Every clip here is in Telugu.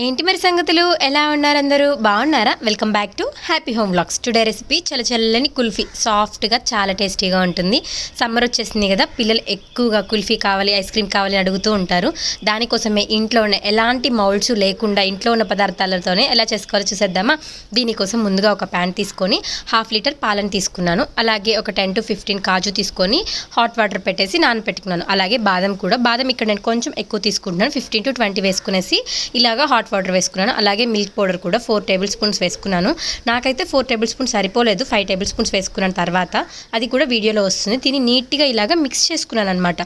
ఏంటి మరి సంగతులు ఎలా ఉన్నారు అందరూ బాగున్నారా? Welcome back to happy home vlogs. Today recipe చల్లచల్లని కుల్ఫీ, సాఫ్ట్గా చాలా టేస్టీగా ఉంటుంది. సమ్మర్ వచ్చేసింది కదా, పిల్లలు ఎక్కువగా కుల్ఫీ కావాలి, ఐస్ క్రీమ్ కావాలి అడుగుతూ ఉంటారు. దానికోసమే ఇంట్లో ఉన్న ఎలాంటి మౌల్డ్స్ లేకుండా ఇంట్లో ఉన్న పదార్థాలతోనే ఎలా చేసుకోవాలో చూసేద్దామా. దీనికోసం ముందుగా ఒక ప్యాన్ తీసుకొని 1/2 లీటర్ పాలను తీసుకున్నాను. అలాగే ఒక 10 to 15 కాజు తీసుకొని హాట్ వాటర్ పెట్టేసి నానబెట్టుకున్నాను. అలాగే బాదం ఇక్కడ నేను కొంచెం ఎక్కువ తీసుకుంటున్నాను, 15 to 20 వేసుకునేసి ఇలాగా హాట్ వాటర్ వేసుకున్నాను. అలాగే మిల్క్ పౌడర్ కూడా 4 టేబుల్ స్పూన్స్ వేసుకున్నాను. నాకైతే 4 టేబుల్ స్పూన్స్ సరిపోలేదు, 5 టేబుల్ స్పూన్స్ వేసుకున్నాను. తర్వాత అది కూడా వీడియోలో వస్తుంది. దీన్ని నీట్గా ఇలాగా మిక్స్ చేసుకున్నాను అనమాట.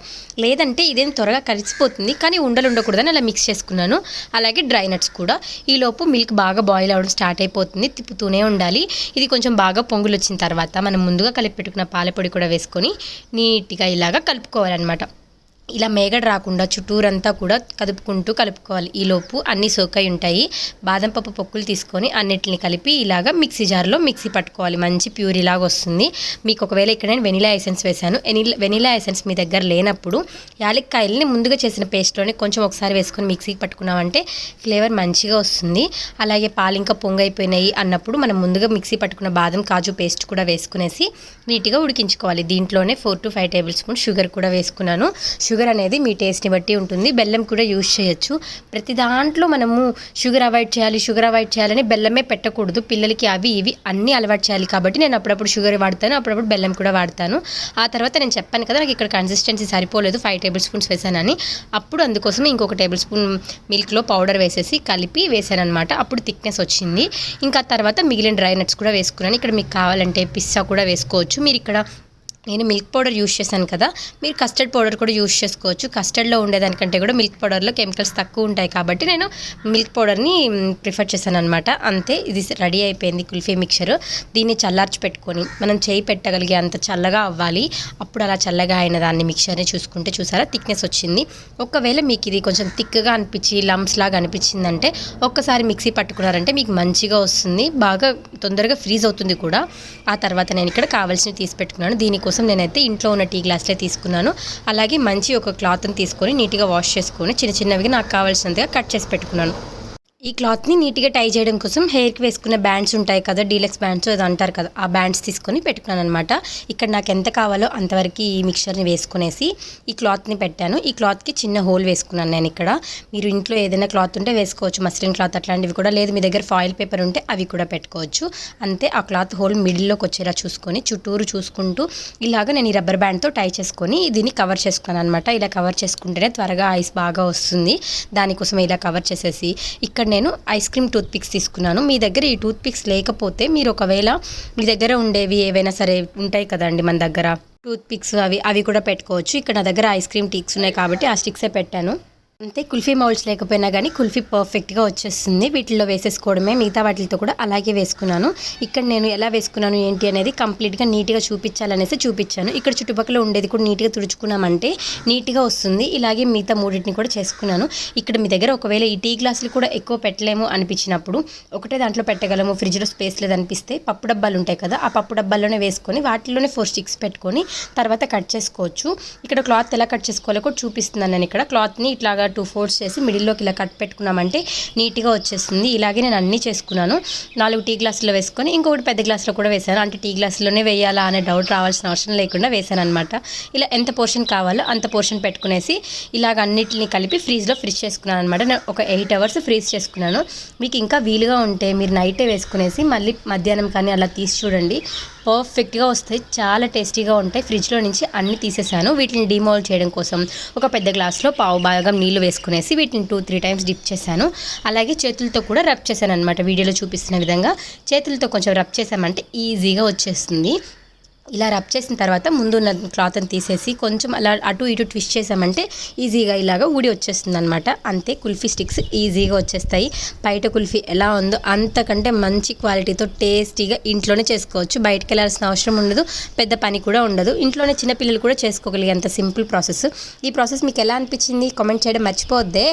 లేదంటే ఇదేం త్వరగా కలిసిపోతుంది, కానీ ఉండలు ఉండకూడదని అలా మిక్స్ చేసుకున్నాను. అలాగే డ్రై నట్స్ కూడా. ఈలోపు మిల్క్ బాగా బాయిల్ అవ్వడం స్టార్ట్ అయిపోతుంది, తిప్పుతూనే ఉండాలి. ఇది కొంచెం బాగా పొంగులు వచ్చిన తర్వాత మనం ముందుగా కలిపి పెట్టుకున్న పాలపొడి కూడా వేసుకొని నీట్గా ఇలాగా కలుపుకోవాలన్నమాట. ఇలా మేగడ రాకుండా చుట్టూరంతా కూడా కలుపుకోవాలి. ఈలోపు అన్నీ సోకై ఉంటాయి. బాదం పప్పు పొక్కులు తీసుకొని అన్నిటిని కలిపి ఇలాగ మిక్సీ జార్లో మిక్సీ పట్టుకోవాలి. మంచి ప్యూర్ ఇలాగ వస్తుంది. మీకు ఒకవేళ ఇక్కడ నేను వెనిలా ఎసెన్స్ వేశాను. వెనిలా ఎసెన్స్ మీ దగ్గర లేనప్పుడు యాలక్కాయలని ముందుగా చేసిన పేస్ట్లోనే కొంచెం ఒకసారి వేసుకొని మిక్సీకి పట్టుకున్నామంటే ఫ్లేవర్ మంచిగా వస్తుంది. అలాగే పాలు ఇంకా పొంగైపోయినాయి అన్నప్పుడు మనం ముందుగా మిక్సీ పట్టుకున్న బాదం కాజు పేస్ట్ కూడా వేసుకునేసి నీట్గా ఉడికించుకోవాలి. దీంట్లోనే 4 to 5 టేబుల్ స్పూన్ షుగర్ కూడా వేసుకున్నాను. షుగర్ అనేది మీ టేస్ట్ని బట్టి ఉంటుంది. బెల్లం కూడా యూజ్ చేయొచ్చు. ప్రతి దాంట్లో మనము షుగర్ అవాయిడ్ చేయాలని బెల్లమే పెట్టకూడదు. పిల్లలకి అవి ఇవి అన్నీ అలవాటు చేయాలి. కాబట్టి నేను అప్పుడప్పుడు షుగర్ వాడతాను, అప్పుడప్పుడు బెల్లం కూడా వాడతాను. ఆ తర్వాత నేను చెప్పాను కదా, నాకు ఇక్కడ కన్సిస్టెన్సీ సరిపోలేదు, 5 టేబుల్ స్పూన్స్ వేసానని. అప్పుడు అందుకోసం ఇంకొక టేబుల్ స్పూన్ మిల్క్లో పౌడర్ వేసేసి కలిపి వేసాను అనమాట. అప్పుడు థిక్నెస్ వచ్చింది. ఇంకా తర్వాత మిగిలిన డ్రై నట్స్ కూడా వేసుకున్నాను. ఇక్కడ మీకు కావాలంటే పిస్తా కూడా వేసుకోవచ్చు. మీరు ఇక్కడ నేను మిల్క్ పౌడర్ యూజ్ చేశాను కదా, మీరు కస్టర్డ్ పౌడర్ కూడా యూజ్ చేసుకోవచ్చు. కస్టర్డ్లో ఉండేదానికంటే కూడా మిల్క్ పౌడర్లో కెమికల్స్ తక్కువ ఉంటాయి కాబట్టి నేను మిల్క్ పౌడర్ని ప్రిఫర్ చేశాను అనమాట. అంతే, ఇది రెడీ అయిపోయింది కుల్ఫీ మిక్చర్. దీన్ని చల్లార్చి పెట్టుకొని మనం చేయి పెట్టగలిగే అంత చల్లగా అవ్వాలి. అప్పుడు అలా చల్లగా అయిన దాన్ని మిక్చర్ని చూసారా థిక్నెస్ వచ్చింది. ఒకవేళ మీకు ఇది కొంచెం థిక్గా అనిపించి లమ్స్ లాగా అనిపించిందంటే ఒక్కసారి మిక్సీ పట్టుకున్నారంటే మీకు మంచిగా వస్తుంది, బాగా తొందరగా ఫ్రీజ్ అవుతుంది కూడా. ఆ తర్వాత నేను ఇక్కడ కావాల్సినవి తీసి పెట్టుకున్నాను. దీనికోసం నేనైతే ఇంట్లో ఉన్న టీ గ్లాస్లే తీసుకున్నాను. అలాగే మంచి ఒక క్లాత్ని తీసుకొని నీట్గా వాష్ చేసుకొని చిన్నవిగా నాకు కావాల్సినంతగా కట్ చేసి పెట్టుకున్నాను. ఈ క్లాత్ని నీట్గా టై చేయడం కోసం హెయిర్కి వేసుకున్న బ్యాండ్స్ ఉంటాయి కదా, డీలక్స్ బ్యాండ్స్ అది అంటారు కదా, ఆ బ్యాండ్స్ తీసుకొని పెట్టుకున్నాను అనమాట. ఇక్కడ నాకు ఎంత కావాలో అంతవరకు ఈ మిక్చర్ని వేసుకునేసి ఈ క్లాత్ని పెట్టాను. ఈ క్లాత్కి చిన్న హోల్ వేసుకున్నాను నేను ఇక్కడ. మీరు ఇంట్లో ఏదైనా క్లాత్ ఉంటే వేసుకోవచ్చు, మస్లిన్ క్లాత్ అట్లాంటివి కూడా, లేదు మీ దగ్గర ఫాయిల్ పేపర్ ఉంటే అవి కూడా పెట్టుకోవచ్చు. అంతే, ఆ క్లాత్ హోల్ మిడిల్లోకి వచ్చేలా చూసుకొని చుట్టూరు చూసుకుంటూ ఇలాగ నేను ఈ రబ్బర్ బ్యాండ్తో టై చేసుకొని దీన్ని కవర్ చేసుకున్నాను అనమాట. ఇలా కవర్ చేసుకుంటేనే త్వరగా ఐస్ బాగా వస్తుంది. దానికోసం ఇలా కవర్ చేసేసి ఇక్కడ నేను ఐస్ క్రీమ్ టూత్ పిక్స్ తీసుకున్నాను. మీ దగ్గర ఈ టూత్ పిక్స్ లేకపోతే మీరు ఒకవేళ మీ దగ్గర ఉండేవి ఏవైనా సరే ఉంటాయి కదండి మన దగ్గర టూత్ పిక్స్, అవి కూడా పెట్టుకోవచ్చు. ఇక్కడ నా దగ్గర ఐస్ క్రీమ్ టిక్స్ ఉన్నాయి కాబట్టి ఆ స్టిక్సే పెట్టాను. అంతే, కుల్ఫీ మౌల్డ్స్ లేకపోయినా కానీ కుల్ఫీ పర్ఫెక్ట్గా వచ్చేస్తుంది. వీటిల్లో వేసేసుకోవడమే. మిగతా వాటితో కూడా అలాగే వేసుకున్నాను. ఇక్కడ నేను ఎలా వేసుకున్నాను ఏంటి అనేది కంప్లీట్గా నీట్గా చూపించాలనేసి చూపించాను. ఇక్కడ చుట్టుపక్కల ఉండేది కూడా నీట్గా తుడుచుకున్నామంటే నీట్గా వస్తుంది. ఇలాగే మిగతా మూడింటిని కూడా చేసుకున్నాను. ఇక్కడ మీ దగ్గర ఒకవేళ ఈ టీ గ్లాసులు కూడా ఎక్కువ పెట్టలేము అనిపించినప్పుడు ఒకటే దాంట్లో పెట్టగలము, ఫ్రిడ్జ్లో స్పేస్ లేదనిపిస్తే పప్పు డబ్బాలు ఉంటాయి కదా, ఆ పప్పు డబ్బాల్లోనే వేసుకొని వాటిలోనే 4 స్టిక్స్ పెట్టుకొని తర్వాత కట్ చేసుకోవచ్చు. ఇక్కడ క్లాత్ ఎలా కట్ చేసుకోవాలో కూడా చూపిస్తున్నాను నేను. ఇక్కడ క్లాత్ని ఇట్లాగా 2 folds చేసి మిడిల్లోకి ఇలా కట్ పెట్టుకున్నామంటే నీట్గా వచ్చేస్తుంది. ఇలాగే నేను అన్నీ చేసుకున్నాను. 4 టీ గ్లాసులో వేసుకొని ఇంకొకటి పెద్ద గ్లాసులో కూడా వేసాను. అంటే టీ గ్లాసులోనే వేయాలా అనే డౌట్ రావాల్సిన అవసరం లేకుండా వేసాను అనమాట. ఇలా ఎంత పోర్షన్ కావాలో అంత పోర్షన్ పెట్టుకునేసి ఇలాగ అన్నిటిని కలిపి ఫ్రిడ్జ్ చేసుకున్నాను అనమాట. నేను ఒక 8 hours ఫ్రీజ్ చేసుకున్నాను. మీకు ఇంకా వీలుగా ఉంటే మీరు నైటే వేసుకునేసి మళ్ళీ మధ్యాహ్నం కానీ అలా తీసి చూడండి, పర్ఫెక్ట్గా వస్తాయి, చాలా టేస్టీగా ఉంటాయి. ఫ్రిడ్జ్లో నుంచి అన్నీ తీసేసాను. వీటిని డిమోల్డ్ చేయడం కోసం ఒక పెద్ద గ్లాస్లో పావు భాగం నీళ్ళు వేసుకునేసి వీటిని 2-3 times డిప్ చేశాను. అలాగే చేతులతో కూడా రబ్ చేశాను అనమాట. వీడియోలో చూపిస్తున్న విధంగా చేతులతో కొంచెం రబ్ చేసామంటే ఈజీగా వచ్చేస్తుంది. ఇలా రబ్ చేసిన తర్వాత ముందున్న క్లాత్ని తీసేసి కొంచెం అలా అటు ఇటు ట్విస్ట్ చేసామంటే ఈజీగా ఇలాగ ఊడి వచ్చేస్తుంది అనమాట. అంతే, కుల్ఫీ స్టిక్స్ ఈజీగా వచ్చేస్తాయి. బయట కుల్ఫీ ఎలా ఉందో అంతకంటే మంచి క్వాలిటీతో టేస్టీగా ఇంట్లోనే చేసుకోవచ్చు. బయటకు వెళ్ళాల్సిన అవసరం ఉండదు, పెద్ద పని కూడా ఉండదు. ఇంట్లోనే చిన్నపిల్లలు కూడా చేసుకోగలిగే అంత సింపుల్ ప్రాసెస్. ఈ ప్రాసెస్ మీకు ఎలా అనిపించింది కామెంట్ చేయడం మర్చిపోవద్దే.